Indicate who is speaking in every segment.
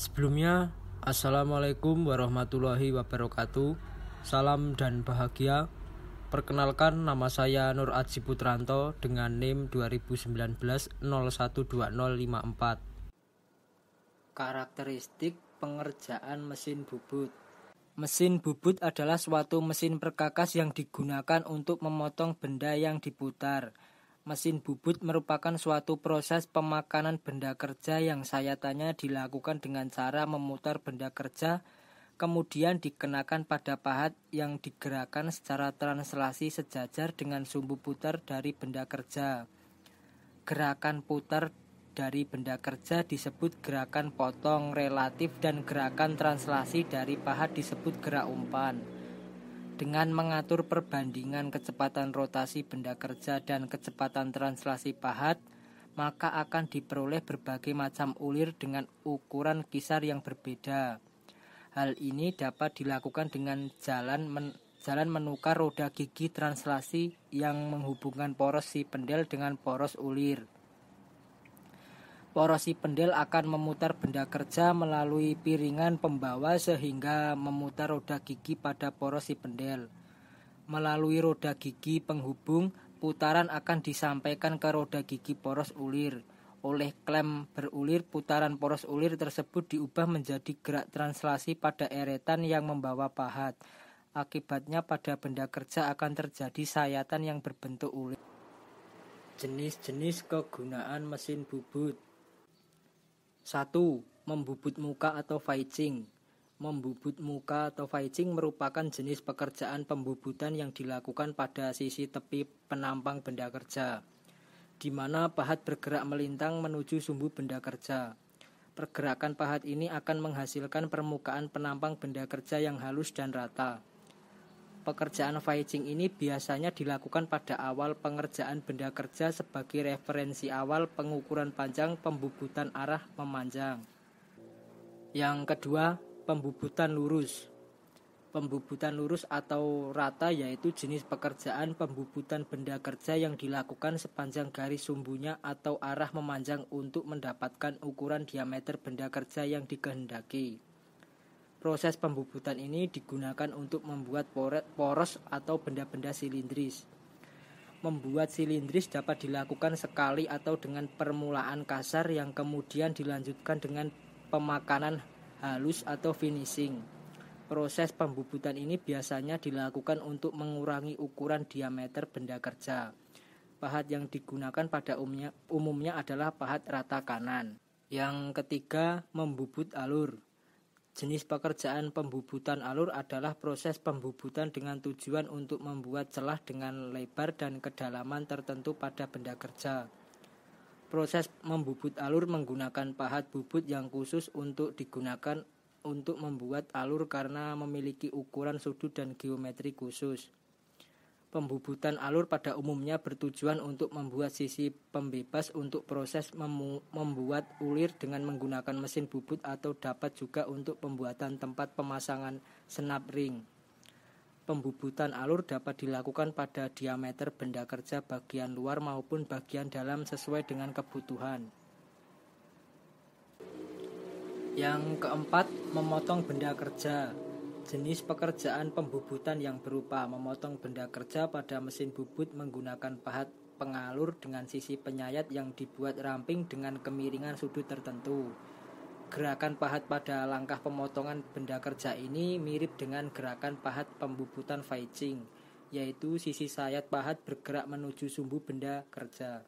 Speaker 1: Sebelumnya, Assalamualaikum warahmatullahi wabarakatuh. Salam dan bahagia. Perkenalkan, nama saya Nur Aji Putranto dengan NIM 2019-012054. Karakteristik pengerjaan mesin bubut. Mesin bubut adalah suatu mesin perkakas yang digunakan untuk memotong benda yang diputar. Mesin bubut merupakan suatu proses pemakanan benda kerja yang sayatannya dilakukan dengan cara memutar benda kerja, kemudian dikenakan pada pahat yang digerakkan secara translasi sejajar dengan sumbu putar dari benda kerja. Gerakan putar dari benda kerja disebut gerakan potong relatif dan gerakan translasi dari pahat disebut gerak umpan. Dengan mengatur perbandingan kecepatan rotasi benda kerja dan kecepatan translasi pahat, maka akan diperoleh berbagai macam ulir dengan ukuran kisar yang berbeda. Hal ini dapat dilakukan dengan jalan menukar roda gigi translasi yang menghubungkan poros si pendel dengan poros ulir. Poros si pendel akan memutar benda kerja melalui piringan pembawa sehingga memutar roda gigi pada poros si pendel. Melalui roda gigi penghubung, putaran akan disampaikan ke roda gigi poros ulir. Oleh klem berulir, putaran poros ulir tersebut diubah menjadi gerak translasi pada eretan yang membawa pahat. Akibatnya pada benda kerja akan terjadi sayatan yang berbentuk ulir. Jenis-jenis kegunaan mesin bubut. 1. Membubut muka atau facing. Membubut muka atau facing merupakan jenis pekerjaan pembubutan yang dilakukan pada sisi tepi penampang benda kerja, di mana pahat bergerak melintang menuju sumbu benda kerja. Pergerakan pahat ini akan menghasilkan permukaan penampang benda kerja yang halus dan rata. Pekerjaan facing ini biasanya dilakukan pada awal pengerjaan benda kerja sebagai referensi awal pengukuran panjang pembubutan arah memanjang. Yang kedua, pembubutan lurus. Pembubutan lurus atau rata yaitu jenis pekerjaan pembubutan benda kerja yang dilakukan sepanjang garis sumbunya atau arah memanjang untuk mendapatkan ukuran diameter benda kerja yang dikehendaki. Proses pembubutan ini digunakan untuk membuat poros atau benda-benda silindris. Membuat silindris dapat dilakukan sekali atau dengan permulaan kasar yang kemudian dilanjutkan dengan pemakanan halus atau finishing. Proses pembubutan ini biasanya dilakukan untuk mengurangi ukuran diameter benda kerja. Pahat yang digunakan pada umumnya adalah pahat rata kanan. Yang ketiga, membubut alur. Jenis pekerjaan pembubutan alur adalah proses pembubutan dengan tujuan untuk membuat celah dengan lebar dan kedalaman tertentu pada benda kerja. Proses membubut alur menggunakan pahat bubut yang khusus untuk digunakan untuk membuat alur karena memiliki ukuran sudut dan geometri khusus. Pembubutan alur pada umumnya bertujuan untuk membuat sisi pembebas untuk proses membuat ulir dengan menggunakan mesin bubut atau dapat juga untuk pembuatan tempat pemasangan senap ring. Pembubutan alur dapat dilakukan pada diameter benda kerja bagian luar maupun bagian dalam sesuai dengan kebutuhan. Yang keempat, memotong benda kerja. Jenis pekerjaan pembubutan yang berupa memotong benda kerja pada mesin bubut menggunakan pahat pengalur dengan sisi penyayat yang dibuat ramping dengan kemiringan sudut tertentu. Gerakan pahat pada langkah pemotongan benda kerja ini mirip dengan gerakan pahat pembubutan facing, yaitu sisi sayat pahat bergerak menuju sumbu benda kerja.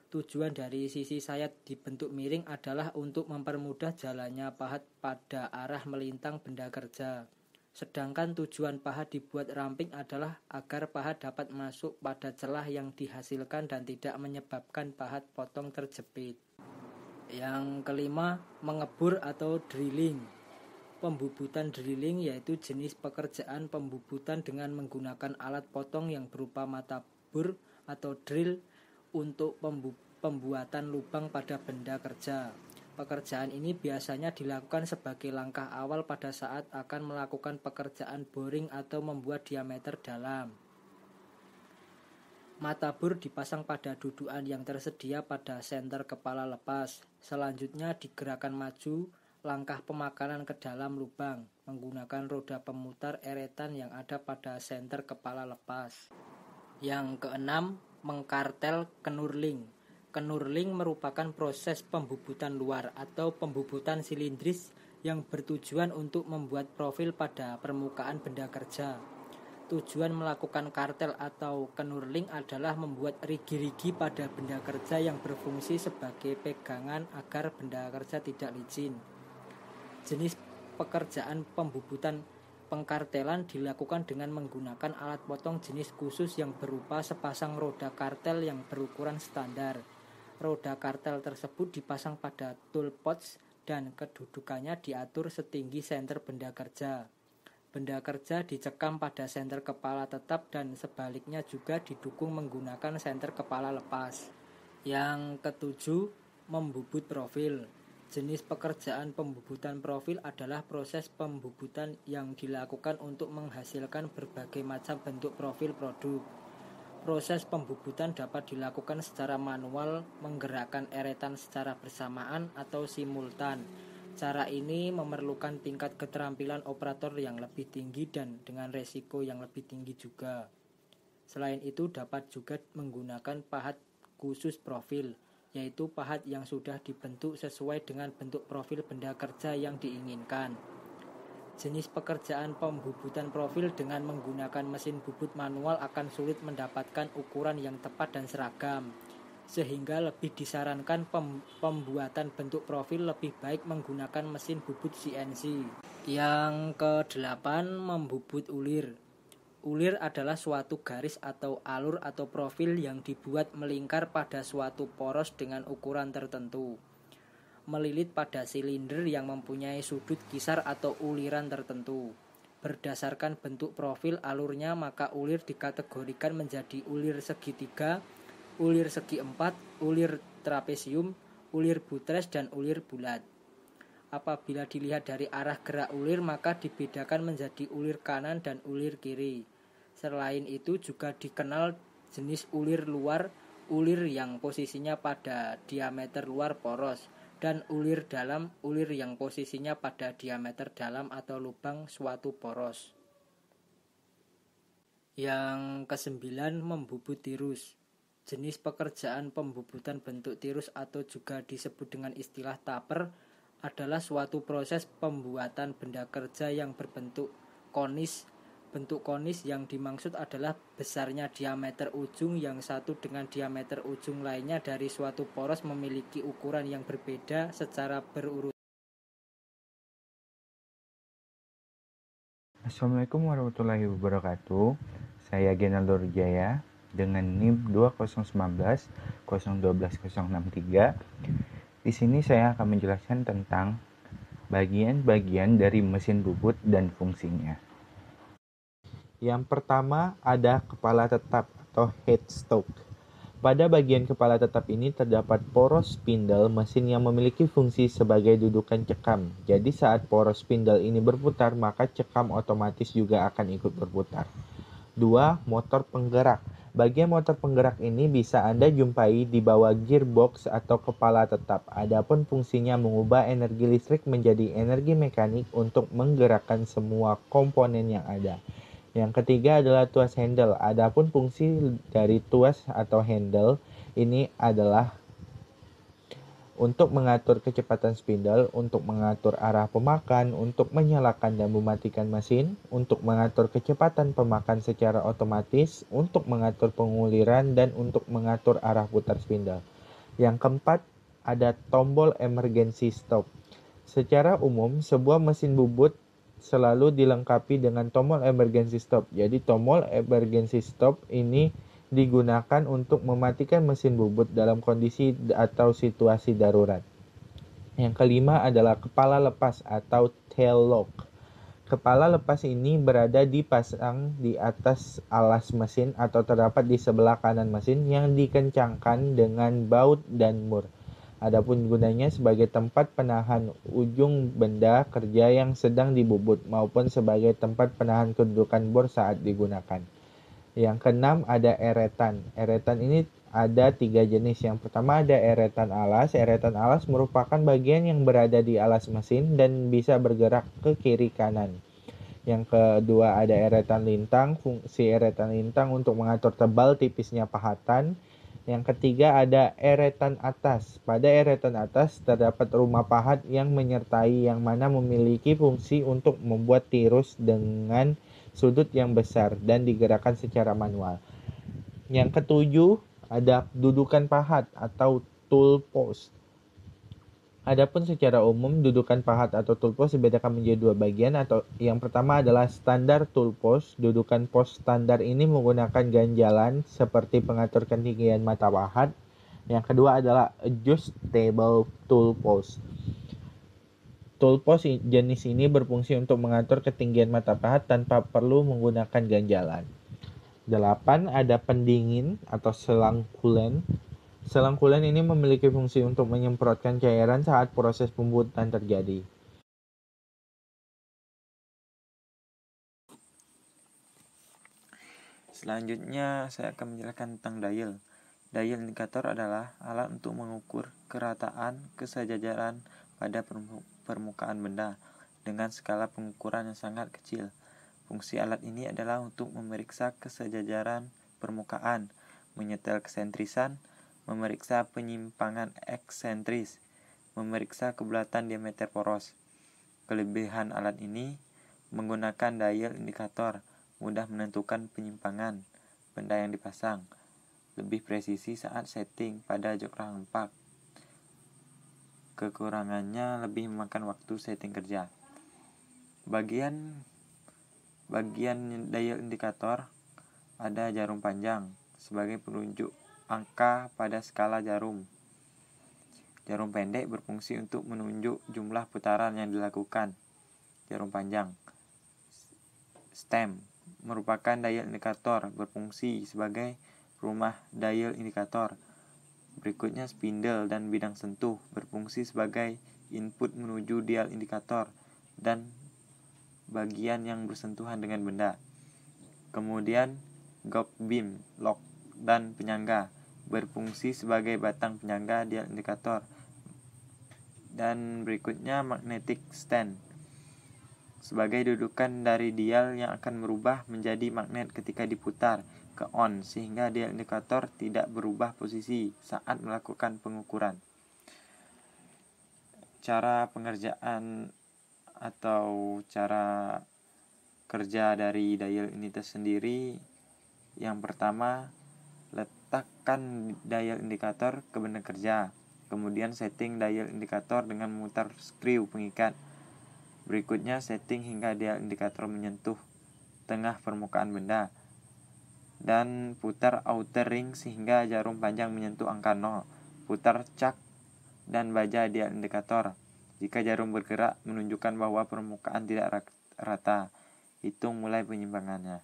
Speaker 1: Tujuan dari sisi sayat dibentuk miring adalah untuk mempermudah jalannya pahat pada arah melintang benda kerja. Sedangkan tujuan pahat dibuat ramping adalah agar pahat dapat masuk pada celah yang dihasilkan dan tidak menyebabkan pahat potong terjepit. Yang kelima, mengebur atau drilling. Pembubutan drilling yaitu jenis pekerjaan pembubutan dengan menggunakan alat potong yang berupa mata bur atau drill untuk pembuatan lubang pada benda kerja. Pekerjaan ini biasanya dilakukan sebagai langkah awal pada saat akan melakukan pekerjaan boring atau membuat diameter dalam. Mata bur dipasang pada dudukan yang tersedia pada senter kepala lepas. Selanjutnya digerakkan maju Langkah pemakanan ke dalam lubang menggunakan roda pemutar eretan yang ada pada senter kepala lepas. Yang keenam, mengkartel knurling. Knurling merupakan proses pembubutan luar atau pembubutan silindris yang bertujuan untuk membuat profil pada permukaan benda kerja. Tujuan melakukan kartel atau knurling adalah membuat rigi-rigi pada benda kerja yang berfungsi sebagai pegangan agar benda kerja tidak licin. Jenis pekerjaan pembubutan pengkartelan dilakukan dengan menggunakan alat potong jenis khusus yang berupa sepasang roda kartel yang berukuran standar. Roda kartel tersebut dipasang pada tool pouch dan kedudukannya diatur setinggi senter benda kerja. Benda kerja dicekam pada senter kepala tetap dan sebaliknya juga didukung menggunakan senter kepala lepas. Yang ketujuh, membubut profil. Jenis pekerjaan pembubutan profil adalah proses pembubutan yang dilakukan untuk menghasilkan berbagai macam bentuk profil produk. Proses pembubutan dapat dilakukan secara manual, menggerakkan eretan secara bersamaan atau simultan. Cara ini memerlukan tingkat keterampilan operator yang lebih tinggi dan dengan resiko yang lebih tinggi juga. Selain itu dapat juga menggunakan pahat khusus profil, yaitu pahat yang sudah dibentuk sesuai dengan bentuk profil benda kerja yang diinginkan. Jenis pekerjaan pembubutan profil dengan menggunakan mesin bubut manual akan sulit mendapatkan ukuran yang tepat dan seragam, sehingga lebih disarankan pembuatan bentuk profil lebih baik menggunakan mesin bubut CNC. Yang kedelapan, membubut ulir. Ulir adalah suatu garis atau alur atau profil yang dibuat melingkar pada suatu poros dengan ukuran tertentu. Melilit pada silinder yang mempunyai sudut kisar atau uliran tertentu. Berdasarkan bentuk profil alurnya, maka ulir dikategorikan menjadi ulir segitiga, ulir segi empat, ulir trapesium, ulir butres, dan ulir bulat. Apabila dilihat dari arah gerak ulir, maka dibedakan menjadi ulir kanan dan ulir kiri. Selain itu juga dikenal jenis ulir luar, ulir yang posisinya pada diameter luar poros, dan ulir dalam, ulir yang posisinya pada diameter dalam atau lubang suatu poros. Yang kesembilan, membubut tirus. Jenis pekerjaan pembubutan bentuk tirus atau juga disebut dengan istilah taper adalah suatu proses pembuatan benda kerja yang berbentuk konis. Bentuk konis yang dimaksud adalah besarnya diameter ujung yang satu dengan diameter ujung lainnya dari suatu poros memiliki ukuran yang berbeda secara berurutan.
Speaker 2: Assalamualaikum warahmatullahi wabarakatuh. Saya Genaldo Jaya dengan NIM 2019 012063. Di sini saya akan menjelaskan tentang bagian-bagian dari mesin bubut dan fungsinya. Yang pertama ada kepala tetap atau headstock. Pada bagian kepala tetap ini terdapat poros spindle mesin yang memiliki fungsi sebagai dudukan cekam. Jadi saat poros spindle ini berputar, maka cekam otomatis juga akan ikut berputar. 2. Motor penggerak. Bagian motor penggerak ini bisa Anda jumpai di bawah gearbox atau kepala tetap. Adapun fungsinya mengubah energi listrik menjadi energi mekanik untuk menggerakkan semua komponen yang ada. Yang ketiga adalah tuas handle. Adapun fungsi dari tuas atau handle ini adalah untuk mengatur kecepatan spindle, untuk mengatur arah pemakan, untuk menyalakan dan mematikan mesin, untuk mengatur kecepatan pemakan secara otomatis, untuk mengatur penguliran, dan untuk mengatur arah putar spindle. Yang keempat, ada tombol emergency stop. Secara umum, sebuah mesin bubut selalu dilengkapi dengan tombol emergency stop. Jadi tombol emergency stop ini digunakan untuk mematikan mesin bubut dalam kondisi atau situasi darurat. Yang kelima adalah kepala lepas atau tail lock. Kepala lepas ini berada dipasang di atas alas mesin atau terdapat di sebelah kanan mesin yang dikencangkan dengan baut dan mur. Adapun gunanya sebagai tempat penahan ujung benda kerja yang sedang dibubut maupun sebagai tempat penahan kedudukan bor saat digunakan. Yang keenam ada eretan. Eretan ini ada 3 jenis. Yang pertama ada eretan alas. Eretan alas merupakan bagian yang berada di alas mesin dan bisa bergerak ke kiri kanan. Yang kedua ada eretan lintang. Fungsi eretan lintang untuk mengatur tebal tipisnya pahatan. Yang ketiga ada eretan atas. Pada eretan atas terdapat rumah pahat yang menyertai, yang mana memiliki fungsi untuk membuat tirus dengan sudut yang besar dan digerakkan secara manual. Yang ketujuh ada dudukan pahat atau tool post. Adapun secara umum, dudukan pahat atau tool post dibedakan menjadi 2 bagian. Atau yang pertama adalah standar tool post. Dudukan pos standar ini menggunakan ganjalan seperti pengatur ketinggian mata pahat. Yang kedua adalah adjustable tool post. Tool post jenis ini berfungsi untuk mengatur ketinggian mata pahat tanpa perlu menggunakan ganjalan. 8 ada pendingin atau selang kulen. Selang kulen ini memiliki fungsi untuk menyemprotkan cairan saat proses pembuatan terjadi.
Speaker 3: Selanjutnya saya akan menjelaskan tentang dial. Dial indikator adalah alat untuk mengukur kerataan kesejajaran pada permukaan benda dengan skala pengukuran yang sangat kecil. Fungsi alat ini adalah untuk memeriksa kesejajaran permukaan, menyetel kesentrisan, memeriksa penyimpangan eksentris, memeriksa kebulatan diameter poros. Kelebihan alat ini menggunakan dial indikator mudah menentukan penyimpangan benda yang dipasang, lebih presisi saat setting pada jok rampak. Kekurangannya lebih memakan waktu setting kerja. Bagian dial indikator ada jarum panjang sebagai penunjuk angka pada skala jarum. Jarum pendek berfungsi untuk menunjuk jumlah putaran yang dilakukan. Jarum panjang. Stem merupakan dial indikator, berfungsi sebagai rumah dial indikator. Berikutnya spindle dan bidang sentuh berfungsi sebagai input menuju dial indikator dan bagian yang bersentuhan dengan benda. Kemudian gauge beam, lock, dan penyangga berfungsi sebagai batang penyangga dial indikator. Dan berikutnya magnetic stand sebagai dudukan dari dial yang akan berubah menjadi magnet ketika diputar ke on, sehingga dial indikator tidak berubah posisi saat melakukan pengukuran. Cara pengerjaan atau cara kerja dari dial ini tersendiri, yang pertama, letakkan dial indikator ke benda kerja. Kemudian setting dial indikator dengan memutar skru pengikat. Berikutnya setting hingga dial indikator menyentuh tengah permukaan benda. Dan putar outer ring sehingga jarum panjang menyentuh angka 0. Putar cak dan baja dial indikator. Jika jarum bergerak menunjukkan bahwa permukaan tidak rata. Hitung mulai penyimpangannya.